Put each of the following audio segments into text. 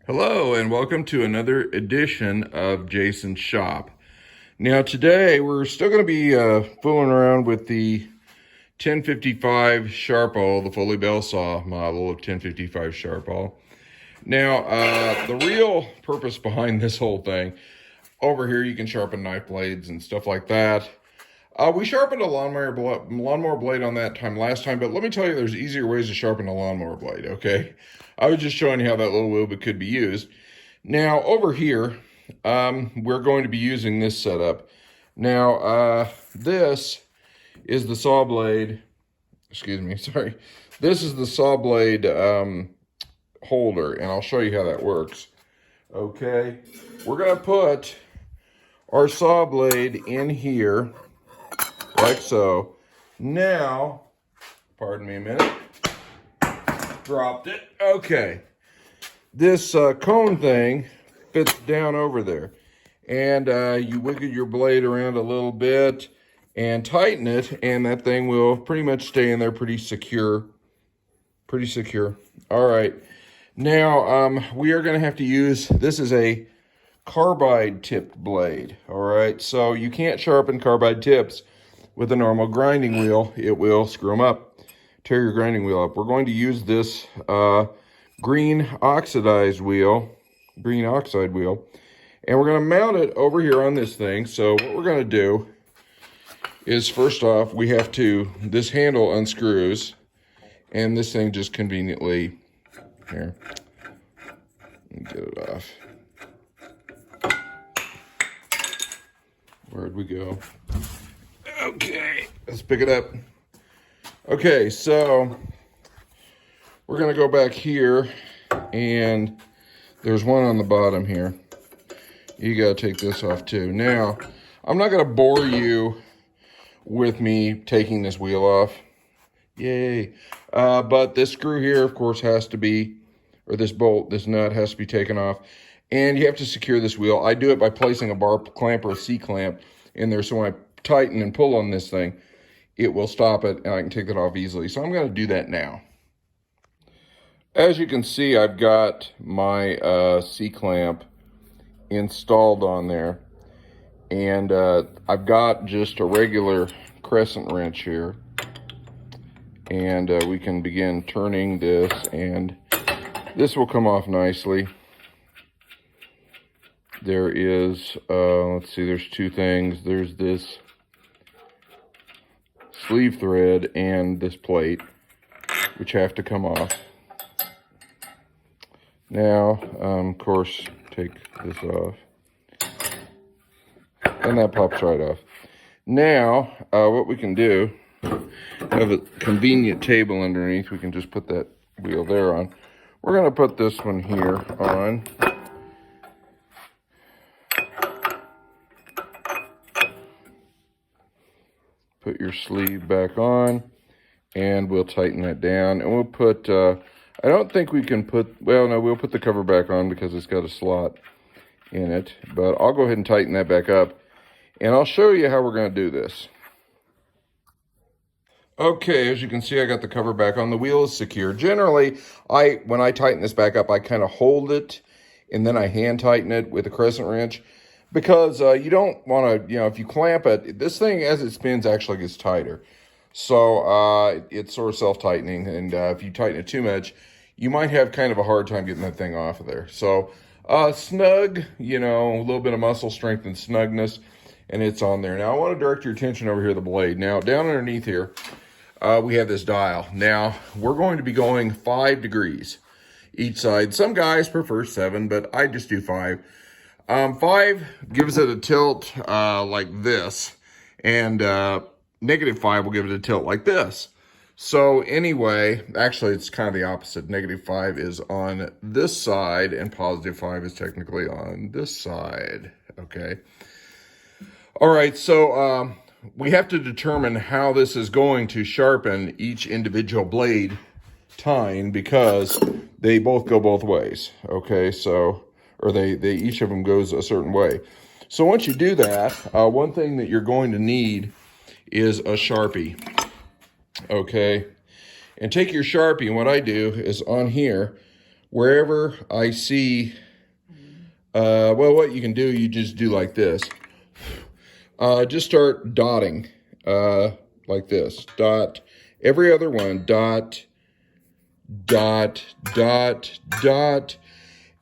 Hello and welcome to another edition of Jason's Shop. Now today we're still going to be fooling around with the 1055 Sharpall, the Foley Belsaw model of 1055 Sharpall. Now the real purpose behind this whole thing, over here you can sharpen knife blades and stuff like that. We sharpened a lawnmower blade on that last time, but let me tell you, there's easier ways to sharpen a lawnmower blade, okay? I was just showing you how that little wheel bit could be used. Now, over here, we're going to be using this setup. Now, this is the saw blade, This is the saw blade holder, and I'll show you how that works. Okay, we're gonna put our saw blade in here, like so. Now, pardon me a minute, dropped it. Okay, this cone thing fits down over there, and you wiggle your blade around a little bit and tighten it, and that thing will pretty much stay in there pretty secure. All right, now we are going to have to use, this is a carbide tipped blade. All right, so you can't sharpen carbide tips with a normal grinding wheel. It will screw them up, tear your grinding wheel up. We're going to use this green oxide wheel, and we're going to mount it over here on this thing. So what we're going to do is, first off, we have to, this handle unscrews, and this thing just conveniently, here, get it off. Where'd we go? Okay, let's pick it up. Okay, so we're gonna go back here, and there's one on the bottom here. You gotta take this off too. Now, I'm not gonna bore you with me taking this wheel off. Yay. But this screw here, of course, has to be, or this bolt, this nut has to be taken off. And you have to secure this wheel. I do it by placing a bar clamp or a C-clamp in there, so when I tighten and pull on this thing, it will stop it, and I can take that off easily. So I'm going to do that now. As you can see, I've got my C-clamp installed on there, and I've got just a regular crescent wrench here, and we can begin turning this, and this will come off nicely. There is, let's see, there's two things. There's this sleeve thread and this plate, which have to come off. Now, of course, take this off. And that pops right off. Now, what we can do, have a convenient table underneath. We can just put that wheel there on. We're going to put this one here on. Put your sleeve back on, and we'll tighten that down. And we'll put, I don't think we can put, well, no, we'll put the cover back on because it's got a slot in it. But I'll go ahead and tighten that back up, and I'll show you how we're going to do this. Okay, as you can see, I got the cover back on. The wheel is secure. Generally, when I tighten this back up, I kind of hold it, and then I hand tighten it with a crescent wrench. Because you don't want to, if you clamp it, this thing as it spins actually gets tighter. So it's sort of self-tightening, and if you tighten it too much, you might have kind of a hard time getting that thing off of there. So snug, a little bit of muscle strength and snugness, and it's on there. Now I want to direct your attention over here to the blade. Now down underneath here, we have this dial. Now we're going to be going 5 degrees each side. Some guys prefer 7, but I just do 5. 5 gives it a tilt like this, and -5 will give it a tilt like this. So anyway, actually it's kind of the opposite. -5 is on this side, and +5 is technically on this side. Okay. All right, so we have to determine how this is going to sharpen each individual blade tine, because they both go both ways. Okay, so or they each of them goes a certain way. So once you do that, one thing that you're going to need is a Sharpie. Okay, and take your Sharpie, and what I do is on here, wherever I see, well, what you can do, you just do like this. Just start dotting, like this. Dot, every other one, dot, dot, dot, dot,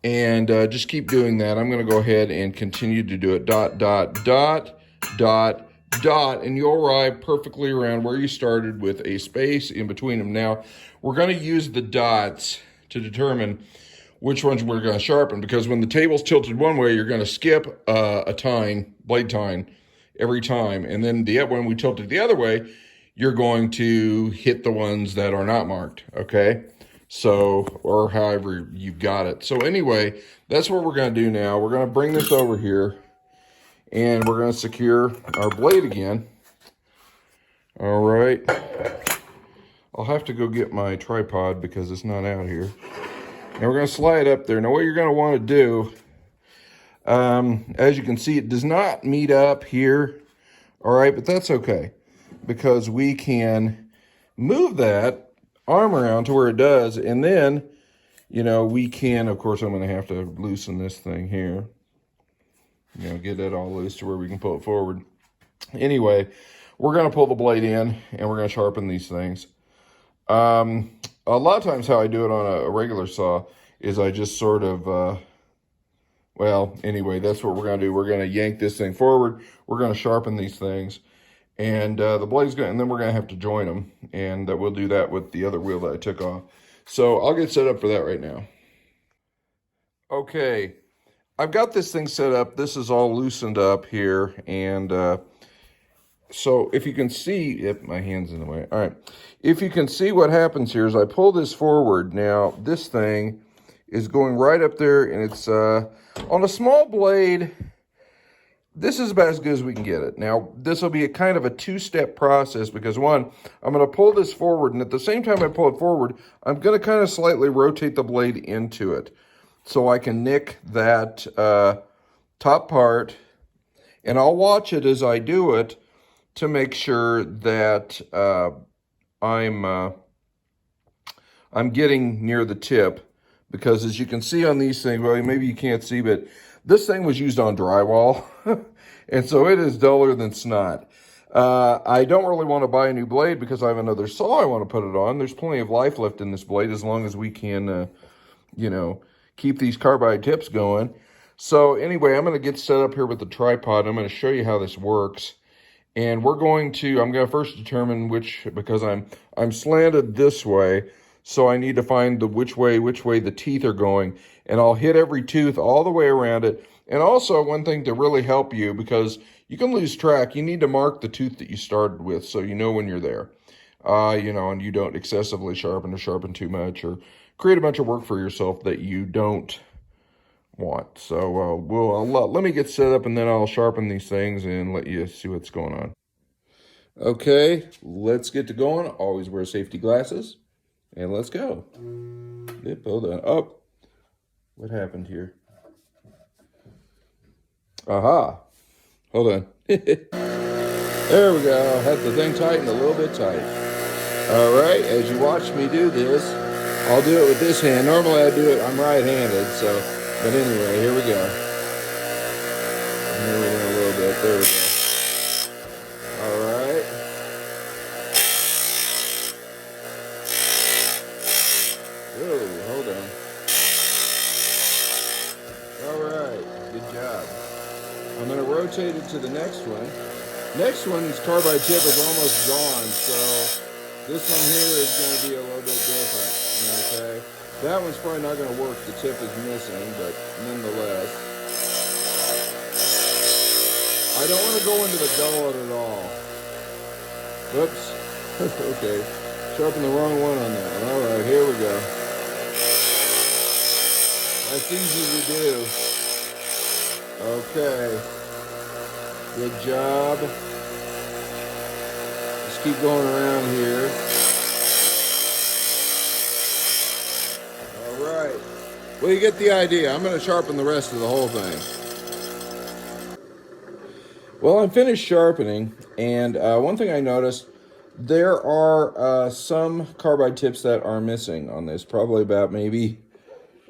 and just keep doing that. I'm going to go ahead and continue to do it. Dot, dot, dot, dot, dot, and you'll arrive perfectly around where you started with a space in between them. Now, we're going to use the dots to determine which ones we're going to sharpen, because when the table's tilted one way, you're going to skip a tine, blade tine, every time. And then when we tilt it the other way, you're going to hit the ones that are not marked, okay? So, or however you've got it. So anyway, that's what we're going to do now. We're going to bring this over here, and we're going to secure our blade again. All right. I'll have to go get my tripod because it's not out here. And we're going to slide up there. Now, what you're going to want to do, as you can see, it does not meet up here. All right, but that's okay, because we can move that arm around to where it does, and then, you know, we can, of course, I'm going to have to loosen this thing here. You know, get it all loose to where we can pull it forward. Anyway, we're going to pull the blade in, and we're going to sharpen these things. A lot of times how I do it on a regular saw is I just sort of, well, anyway, that's what we're going to do. We're going to yank this thing forward. We're going to sharpen these things. And the blade's going, and then we're going to have to join them. And we'll do that with the other wheel that I took off. So I'll get set up for that right now. Okay, I've got this thing set up. This is all loosened up here. And so if you can see, if my hand's in the way. All right. If you can see, what happens here is I pull this forward. Now, this thing is going right up there, and it's on a small blade. This is about as good as we can get it. Now, this will be a kind of a two-step process because, one, I'm going to pull this forward, and at the same time I pull it forward, I'm going to kind of slightly rotate the blade into it so I can nick that top part, and I'll watch it as I do it to make sure that I'm getting near the tip, because as you can see on these things, well, maybe you can't see, but this thing was used on drywall, and so it is duller than snot. I don't really want to buy a new blade because I have another saw I want to put it on. There's plenty of life left in this blade as long as we can, you know, keep these carbide tips going. So anyway, I'm going to get set up here with the tripod. I'm going to show you how this works. And I'm going to first determine which, because I'm slanted this way, so I need to find which way the teeth are going. And I'll hit every tooth all the way around it. And also, one thing to really help you, because you can lose track, you need to mark the tooth that you started with so you know when you're there. You know, and you don't excessively sharpen or sharpen too much or create a bunch of work for yourself that you don't want. So let me get set up, and then I'll sharpen these things and let you see what's going on. Okay, let's get to going. Always wear safety glasses, and let's go. Yep, hold on. Oh, what happened here? Aha, hold on. There we go. Had the thing tightened a little bit tight. All right, as you watch me do this, I'll do it with this hand. Normally I do it, I'm right-handed, so. But anyway, here we go. Here we go a little bit. There we go. All right. Whoa, hold on. All right, good job. I'm going to rotate it to the next one. Next one's carbide tip is almost gone, so this one here is going to be a little bit different, okay? That one's probably not going to work. The tip is missing, but nonetheless. I don't want to go into the gullet at all. Whoops. Okay. Sharpen the wrong one on that one. All right, here we go. That's easy to do. Okay. Good job. Just keep going around here. Well, you get the idea. I'm going to sharpen the rest of the whole thing. Well, I'm finished sharpening, and one thing I noticed, there are some carbide tips that are missing on this, probably about maybe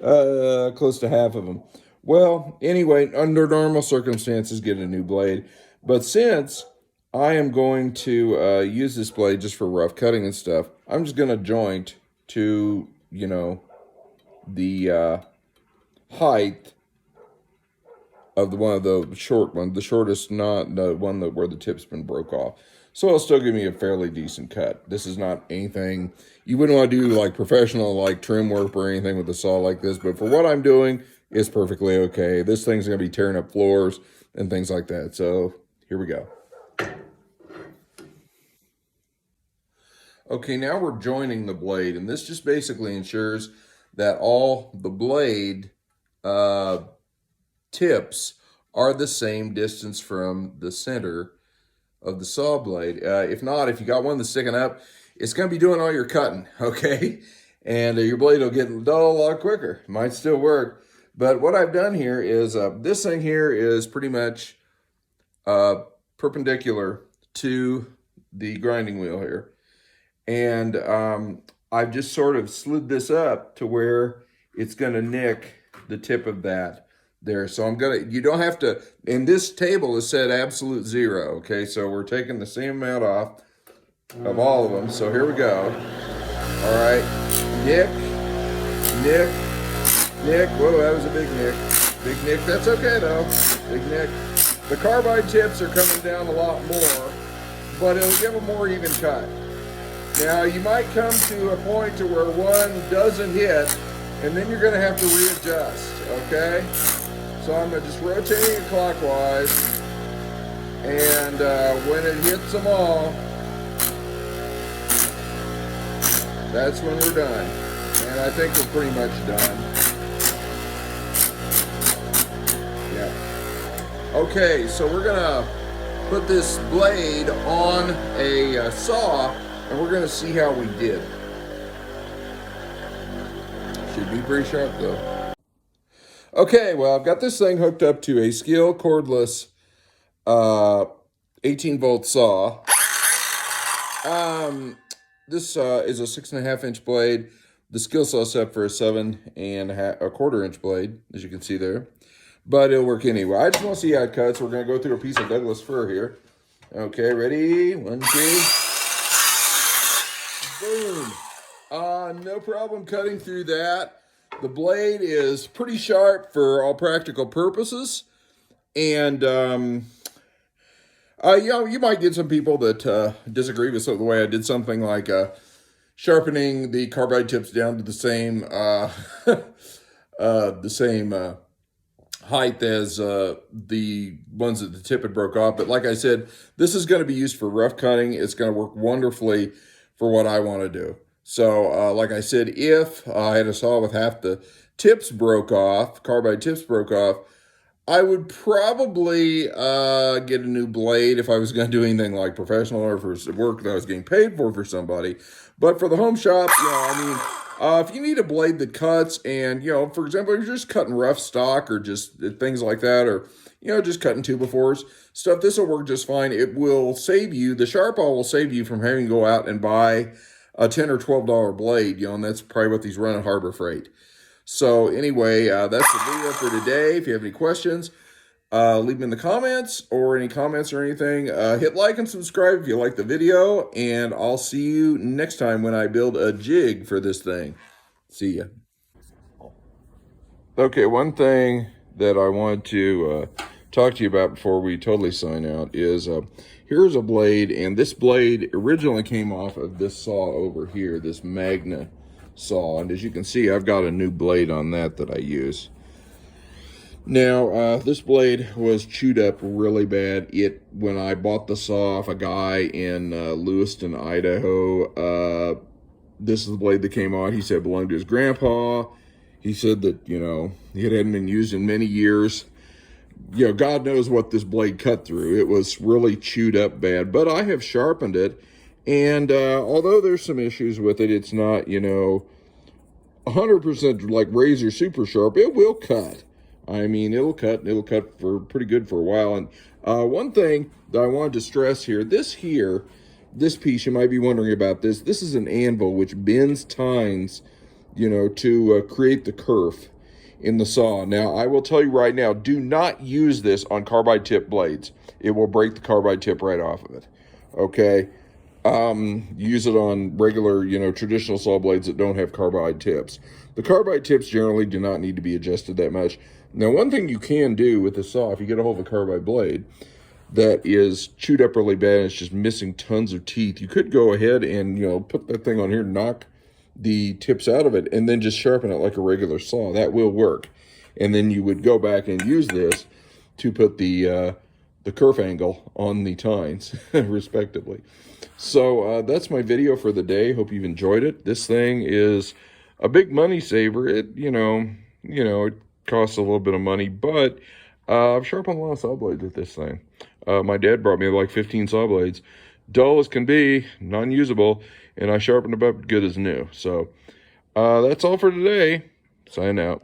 Close to half of them. Well, anyway, under normal circumstances, get a new blade. But since I am going to use this blade just for rough cutting and stuff, I'm just going to joint to, the height of one of the short one, the shortest, not the one that where the tip's been broke off. So it'll still give me a fairly decent cut. This is not anything you wouldn't want to do like professional like trim work or anything with a saw like this, but for what I'm doing, it's perfectly okay. This thing's gonna be tearing up floors and things like that. So here we go. Okay, now we're joining the blade, and this just basically ensures that all the blade uh, tips are the same distance from the center of the saw blade. If not, if you got one that's sticking up, it's going to be doing all your cutting, okay? And your blade will get dull a lot quicker. Might still work. But what I've done here is this thing here is pretty much perpendicular to the grinding wheel here. And I've just sort of slid this up to where it's going to nick the tip of that there. So you don't have to, and this table is set absolute 0, okay? So we're taking the same amount off of all of them. So here we go. All right, nick, nick, nick. Whoa, that was a big nick. Big nick, that's okay though, big nick. The carbide tips are coming down a lot more, but it'll give a more even cut. Now, you might come to a point to where one doesn't hit, and then you're going to have to readjust, okay? So I'm just rotating it clockwise, and when it hits them all, that's when we're done. And I think we're pretty much done. Yeah. Okay, so we're going to put this blade on a saw, and we're going to see how we did. Should be pretty sharp though. Okay, well, I've got this thing hooked up to a Skil cordless 18-volt saw. This is a 6.5-inch blade. The Skil saw set for a 7.25-inch blade, as you can see there. But it'll work anyway. I just want to see how it cuts. We're going to go through a piece of Douglas fir here. Okay, ready? 1, 2. Boom. No problem cutting through that. The blade is pretty sharp for all practical purposes. And, you might get some people that disagree with the way I did something like sharpening the carbide tips down to the same height as the ones that the tip had broke off. But like I said, this is going to be used for rough cutting. It's going to work wonderfully for what I want to do. So like I said, if I had a saw with half the tips broke off, carbide tips broke off, I would probably get a new blade if I was going to do anything like professional or for work that I was getting paid for somebody. But for the home shop, if you need a blade that cuts and, for example, you're just cutting rough stock or just things like that, or, just cutting 2x4s, stuff, this will work just fine. It will save you, the Sharpall will save you from having to go out and buy a $10 or $12 blade, and that's probably what these run at Harbor Freight. So anyway, that's the video for today. If you have any questions, leave them in the comments or any comments or anything. Hit like and subscribe if you like the video, and I'll see you next time when I build a jig for this thing. See ya. Okay, one thing that I want to talk to you about before we totally sign out is here's a blade, and this blade originally came off of this saw over here, this Magna saw, and as you can see, I've got a new blade on that I use. Now, this blade was chewed up really bad. When I bought the saw off a guy in Lewiston, Idaho, this is the blade that came on. He said it belonged to his grandpa. He said that, it hadn't been used in many years. God knows what this blade cut through. It was really chewed up bad, but I have sharpened it. And although there's some issues with it, it's not, 100% like razor super sharp. It will cut. I mean, it'll cut for pretty good for a while. And one thing that I wanted to stress here, this piece, you might be wondering about this. This is an anvil which bends tines, to create the kerf in the saw. Now, I will tell you right now, do not use this on carbide tip blades. It will break the carbide tip right off of it. Okay? Use it on regular, traditional saw blades that don't have carbide tips. The carbide tips generally do not need to be adjusted that much. Now, one thing you can do with the saw, if you get a hold of a carbide blade that is chewed up really bad and it's just missing tons of teeth, you could go ahead and, put that thing on here, knock the tips out of it, and then just sharpen it like a regular saw. That will work. And then you would go back and use this to put the kerf angle on the tines, respectively. So that's my video for the day. Hope you've enjoyed it. This thing is a big money saver. It, it costs a little bit of money, but I've sharpened a lot of saw blades with this thing. My dad brought me like 15 saw blades. Dull as can be, non-usable, and I sharpened about good as new. So that's all for today. Sign out.